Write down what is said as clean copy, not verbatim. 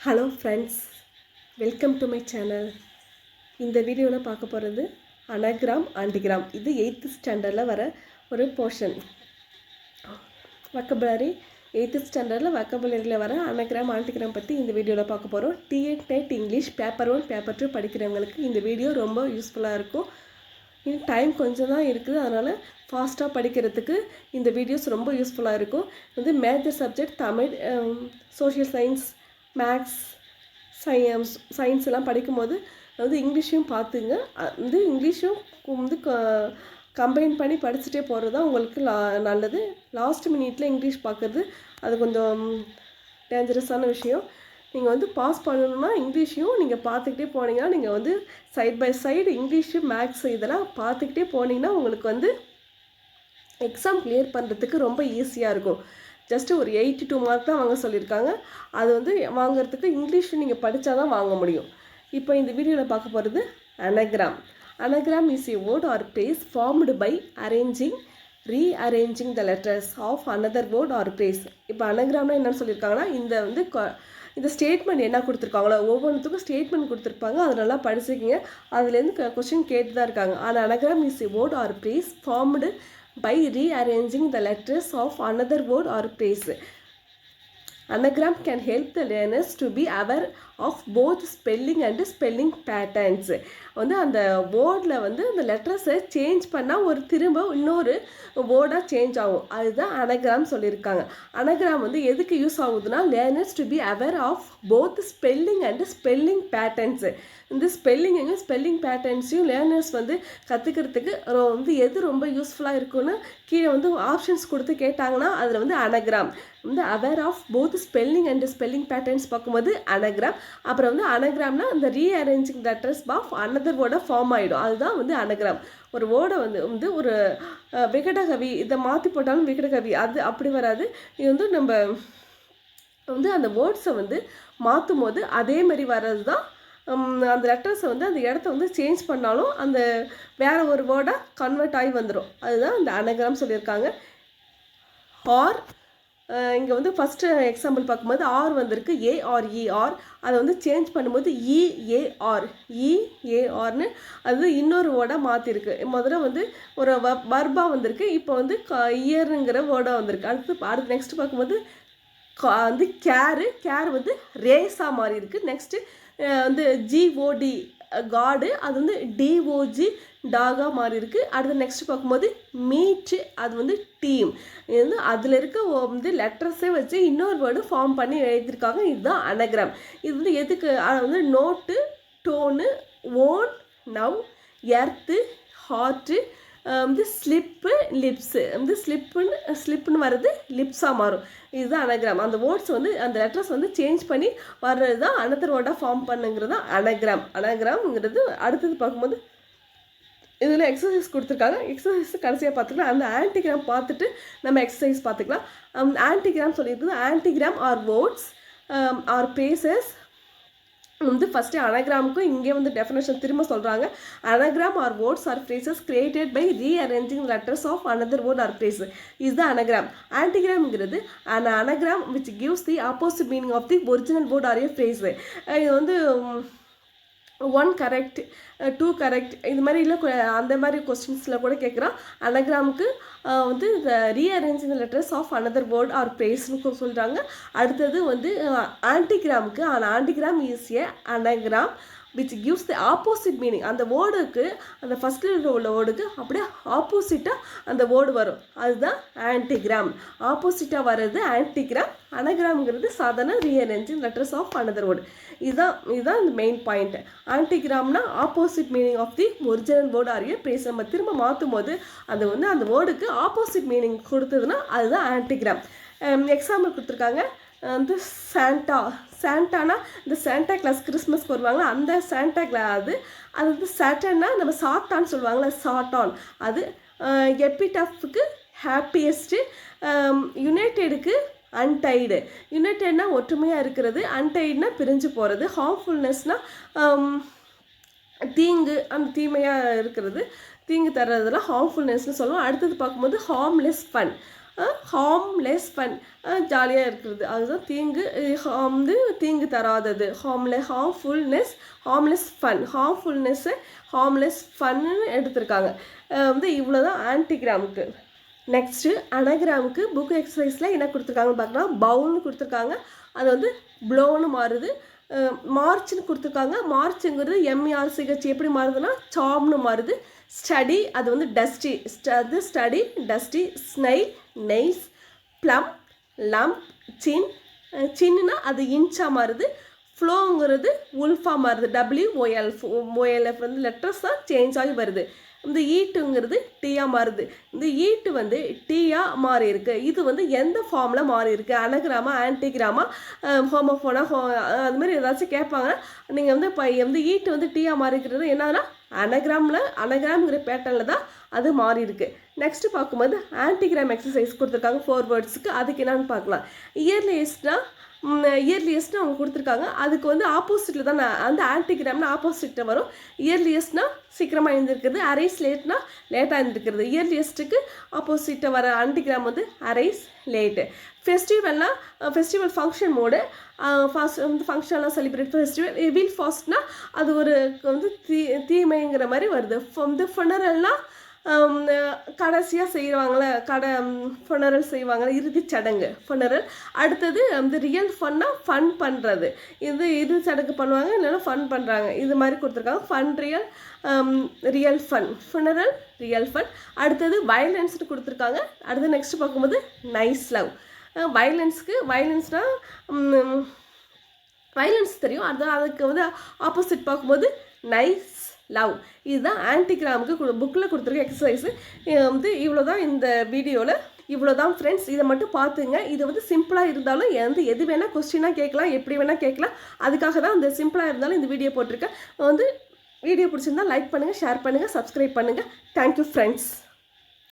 Hello friends, welcome to my channel. இந்த வீடியோவில் பார்க்க போகிறது அனகிராம் ஆண்டிகிராம். இது 8th ஸ்டாண்டர்டில் வர ஒரு போர்ஷன். வொக்கபுலரி 8th ஸ்டாண்டர்டில் வொக்கபுலரியில் வர அனகிராம் ஆண்டிகிராம் பற்றி இந்த வீடியோவில் பார்க்க போகிறோம். TET இங்கிலீஷ் பேப்பர் 1 பேப்பர் 2 படிக்கிறவங்களுக்கு இந்த வீடியோ ரொம்ப யூஸ்ஃபுல்லாக இருக்கும். இன்னும் டைம் கொஞ்சம் தான் இருக்குது, அதனால் ஃபாஸ்ட்டாக படிக்கிறதுக்கு இந்த வீடியோஸ் ரொம்ப யூஸ்ஃபுல்லாக இருக்கும். வந்து major subject Tamil, social science, maths, science எல்லாம் படிக்கும்போது வந்து இங்கிலீஷையும் பார்த்துங்க. வந்து இங்கிலீஷும் வந்து கம்பைன் பண்ணி படிச்சுட்டே போகிறது தான் உங்களுக்கு நல்லது. லாஸ்ட் மினிட்ல இங்கிலீஷ் பார்க்குறது அது கொஞ்சம் டேஞ்சரஸான விஷயம். நீங்கள் வந்து பாஸ் பண்ணணுன்னா இங்கிலீஷையும் நீங்கள் பார்த்துக்கிட்டே போனீங்கன்னா, நீங்கள் வந்து side by side English maths இதெல்லாம் பார்த்துக்கிட்டே போனீங்கன்னா உங்களுக்கு வந்து எக்ஸாம் கிளியர் பண்ணுறதுக்கு ரொம்ப ஈஸியாக இருக்கும். ஜஸ்ட்டு ஒரு 82 மார்க் தான் வாங்க சொல்லியிருக்காங்க. அது வந்து வாங்குறதுக்கு இங்கிலீஷ் நீங்கள் படித்தா தான் வாங்க முடியும். இப்போ இந்த வீடியோவில் பார்க்க போகிறது anagram. Anagram is a word or phrase formed by rearranging the letters of another word or phrase. இப்போ அனகிராம்னா என்னன்னு சொல்லியிருக்காங்கன்னா, இந்த ஸ்டேட்மெண்ட் என்ன கொடுத்துருக்காங்களோ ஒவ்வொன்றுத்துக்கும் ஸ்டேட்மெண்ட் கொடுத்துருப்பாங்க. அதை நல்லா படிச்சுக்கிங்க. அதுலேருந்து கொஸ்டின் கேட்டு தான் இருக்காங்க. ஆனால் anagram is a word or phrase formed by rearranging the letters of another word or phrase. Anagram can help the learners to be aware of both spelling and spelling patterns. வந்து அந்த வேர்டில் வந்து அந்த லெட்டர்ஸை change பண்ணால் ஒரு திரும்ப இன்னொரு வேர்டாக change ஆகும். அதுதான் அனகிராம் சொல்லியிருக்காங்க. அனகிராம் வந்து எதுக்கு யூஸ் ஆகுதுன்னா, learners to be aware of both spelling and spelling patterns. இந்த ஸ்பெல்லிங்கையும் ஸ்பெல்லிங் பேட்டர்ன்ஸையும் லேர்னர்ஸ் வந்து கற்றுக்கிறதுக்கு வந்து எது ரொம்ப யூஸ்ஃபுல்லாக இருக்குன்னு கீழே வந்து ஆப்ஷன்ஸ் கொடுத்து கேட்டாங்கன்னா அதில் வந்து அனகிராம் வந்து aware of both spelling and spelling patterns பார்க்கும்போது அனகிராம். அப்புறம் வந்து அனகிராம்னா இந்த ரீஅரேஞ்சிங் லெட்டர்ஸ் ஆஃப் அனதர் வேர்டாக ஃபார்ம் ஆகிடும். அதுதான் வந்து அனகிராம். ஒரு வேர்டை வந்து ஒரு விகடகவி இதை மாற்றி போட்டாலும் விகடகவி அது அப்படி வராது. இது வந்து நம்ம வந்து அந்த வேர்ட்ஸை வந்து மாற்றும் போது அதே மாதிரி வர்றது தான். அந்த லெட்டர்ஸை வந்து அந்த இடத்த வந்து சேஞ்ச் பண்ணாலும் அந்த வேறு ஒரு வேர்டாக கன்வெர்ட் ஆகி வந்துடும். அதுதான் இந்த அனகிராம் சொல்லியிருக்காங்க. ஆர் இங்கே வந்து ஃபஸ்ட்டு எக்ஸாம்பிள் பார்க்கும்போது ஆர் வந்திருக்கு, ஏஆர்இஆர். அதை வந்து சேஞ்ச் பண்ணும்போது இஏஆர்னு அது இன்னொரு வேர்டாக மாற்றிருக்கு. முதல்ல வந்து ஒரு வர்பாக வந்திருக்கு, இப்போ வந்து இயருங்கிற வேர்டாக வந்திருக்கு. அடுத்து நெக்ஸ்ட் பார்க்கும்போது வந்து கேர் வந்து ரேஸாக மாறி இருக்குது. நெக்ஸ்ட்டு வந்து ஜிஓடி காடு, அது வந்து டிஓஜி டாகாக மாறி இருக்குது. அடுத்து நெக்ஸ்ட் பார்க்கும்போது மீட்டு, அது வந்து டீம். இது வந்து அதில் இருக்க வந்து லெட்டர்ஸே வச்சு இன்னொரு வேர்டு ஃபார்ம் பண்ணி எழுதியிருக்காங்க. இதுதான் அனகிராம். இது வந்து எதுக்கு வந்து note, tone, own, now, earth, heart, வந்து ஸ்லிப்பு, லிப்ஸு. வந்து ஸ்லிப்புன்னு வர்றது லிப்ஸாக மாறும். இதுதான் அனகிராம். அந்த வேர்ட்ஸ் வந்து அந்த லெட்டர்ஸ் வந்து சேஞ்ச் பண்ணி வர்றது தான் அனதர் வேர்டாக ஃபார்ம் பண்ணுங்கிறது தான் அனகிராம்ங்கிறது. அடுத்தது பார்க்கும்போது இதில் எக்ஸசைஸ் கொடுத்துருக்காங்க. எக்ஸசைஸ் கடைசியாக பார்த்துக்கலாம். அந்த ஆன்டிகிராம் பார்த்துட்டு நம்ம எக்ஸசைஸ் பார்த்துக்கலாம். ஆன்டிகிராம் சொல்லியிருக்குது. Antigram are words or phrases. வந்து ஃபஸ்ட்டு அனகிராமுக்கும் இங்கே வந்து டெஃபினேஷன் திரும்ப சொல்கிறாங்க. Anagram are words or phrases created by rearranging letters of another word or phrase. இதுதான் அனகிராம். ஆன்டிகிராம்ங்கிறது an anagram which gives the opposite meaning of the original word or a phrase. இது வந்து 1 correct 2 correct இது மாதிரி இல்லை, அந்த மாதிரி கொஸ்டின்ஸில் கூட கேட்குறான். அனகிராமுக்கு வந்து இந்த rearranging letters of another word or ப்ரேஸ்னு சொல்கிறாங்க. அடுத்தது வந்து ஆன்டிகிராமுக்கு antigram is a anagram which gives the opposite meaning. அந்த வேர்டுக்கு அந்த ஃபஸ்ட்டில் உள்ள வேர்டுக்கு அப்படியே ஆப்போசிட்டாக அந்த வேர்டு வரும். அதுதான் ஆன்டிகிராம். ஆப்போசிட்டாக வர்றது ஆன்டிகிராம். அனகிராம்ங்கிறது சாதாரண rearranging letters of another word. இதுதான் இந்த மெயின் பாயிண்ட். ஆன்டிகிராம்னா opposite meaning of the original word or a phrase. நம்ம திரும்ப மாற்றும் போது அது வந்து அந்த வேர்டுக்கு ஆப்போசிட் மீனிங் கொடுத்ததுன்னா அதுதான் ஆன்டிகிராம். எக்ஸாம்பிள் கொடுத்துருக்காங்க. வந்து சாண்டானா இந்த சாண்டா கிளாஸ் கிறிஸ்மஸ்க்கு வருவாங்களா, அந்த சாண்டா கிளாஸ். அது வந்து சாட்டன்னா நம்ம சாட்டான்னு சொல்லுவாங்களா, சாட்டான். அது எபிடாஃப்க்கு ஹாப்பியஸ்ட்டு, யுனைடெடுக்கு அன்டைடு. யுனைடெட்னா ஒற்றுமையாக இருக்கிறது, அன்டைடுனா பிரிஞ்சு போகிறது, ஹார்ம்ஃபுல்னஸ்னால் தீங்கு, அந்த தீமையாக இருக்கிறது, தீங்கு தர்றதுலாம் ஹார்ம்ஃபுல்னஸ்னு சொல்லுவோம். அடுத்தது பார்க்கும்போது ஹார்ம்லெஸ் ஃபன். ஹார்ம்லெஸ் ஃபன், ஜாலியாக இருக்கிறது, அதுதான் தீங்கு. வந்து தீங்கு தராதது, harmfulness, harmless fun, ஹார்ம்ஃபுல்னஸ்ஸு harmless fun எடுத்திருக்காங்க. வந்து இவ்வளோ தான் ஆன்டிகிராமுக்கு. நெக்ஸ்ட்டு அனகிராமுக்கு புக் எக்ஸசைஸில் என்ன கொடுத்துருக்காங்கன்னு பார்க்கலாம். பவுல்னு கொடுத்துருக்காங்க, அது வந்து ப்ளோன்னு மாறுது. மார்ச்னு கொடுத்துருக்காங்க, மார்ச்சுங்கிறது எம்இஆர்சிஹெச் எப்படி மாறுதுன்னா சாம்னு மாறுது. ஸ்டடி அது வந்து டஸ்டி, அது study dusty. Snail நெய்ஸ். Plum lump. சின்னா அது இன்ச்சாக மாறுது. ஃப்ளோங்கிறது உல்ஃபாக மாறுது, WOLF வந்து லெட்டர்ஸ் தான் சேஞ்ச் ஆகி வருது. இந்த ஈட்டுங்கிறது டீயாக மாறுது. இந்த ஈட்டு வந்து டீயாக மாறி இருக்கு. இது வந்து எந்த ஃபார்மில் மாறி இருக்கு, அனகிராமா ஆன்டிகிராமா ஹோமோஃபோனா அதுமாரி ஏதாச்சும் கேட்பாங்க. நீங்கள் வந்து இப்போ வந்து ஈட்டு வந்து டீயாக மாறி இருக்கிறது என்னன்னா அனகிராம்ங்கிற பேட்டர்னில் தான் அது மாறி இருக்கு. நெக்ஸ்ட்டு பார்க்கும்போது ஆன்டிகிராம் எக்ஸசைஸ் கொடுத்துருக்காங்க 4 வேர்ட்ஸுக்கு. அதுக்கு என்னன்னு பார்க்கலாம். இயர்லியஸ்ட்னா அவங்க கொடுத்துருக்காங்க, அதுக்கு வந்து ஆப்போசிட்டில் தான் அந்த ஆன்டிகிராம்னா ஆப்போசிட்டில் வரும். இயர்லியஸ்ட்னா சீக்கிரமாக எழுந்திருக்கிறது, அரைஸ் லேட்னா லேட்டாக எழுந்திருக்கிறது. இயர்லியஸ்ட்டுக்கு ஆப்போசிட்டாக வர ஆன்டிகிராம் வந்து arise late. Festival function mode, வந்து ஃபங்க்ஷன்லாம் செலிப்ரேட் ஃபெஸ்டிவல். வீல் ஃபாஸ்ட்னா அது ஒரு வந்து தீமைங்கிற மாதிரி வருது. வந்து ஃபனரல்னால் கடைசியாக செய்வாங்களே, ஃபனரல் செய்வாங்களே, இறுதிச் சடங்கு ஃபனரல். அடுத்தது வந்து ரியல் ஃபன்னா ஃபன் பண்ணுறது, இறுதி சடங்கு பண்ணுவாங்க, இல்லைன்னா ஃபன் பண்ணுறாங்க, இது மாதிரி கொடுத்துருக்காங்க. Fun real fun, funeral real fun. அடுத்தது வயலன்ஸ்னு கொடுத்துருக்காங்க. அடுத்து நெக்ஸ்ட் பார்க்கும்போது நைஸ் லவ். வயலன்ஸ்னால் வயலன்ஸ் தெரியும், அதுக்கு வந்து ஆப்போசிட் பார்க்கும்போது நைஸ் லவ். இதுதான் ஆன்டிகிராமுக்கு புக்கில் கொடுத்துருக்க எக்ஸசைஸு. வந்து இவ்வளோ தான் இந்த வீடியோவில், இவ்வளோ தான் ஃப்ரெண்ட்ஸ். இதை மட்டும் பார்த்துங்க. இது வந்து சிம்பிளாக இருந்தாலும் வந்து எது வேணால் கொஸ்டினாக கேட்கலாம், எப்படி வேணால் கேட்கலாம். அதுக்காக தான் இந்த சிம்பிளாக இருந்தாலும் இந்த வீடியோ போட்டிருக்கேன். வந்து வீடியோ பிடிச்சிருந்தா லைக் பண்ணுங்கள், ஷேர் பண்ணுங்கள், சப்ஸ்கிரைப் பண்ணுங்கள். Thank you friends.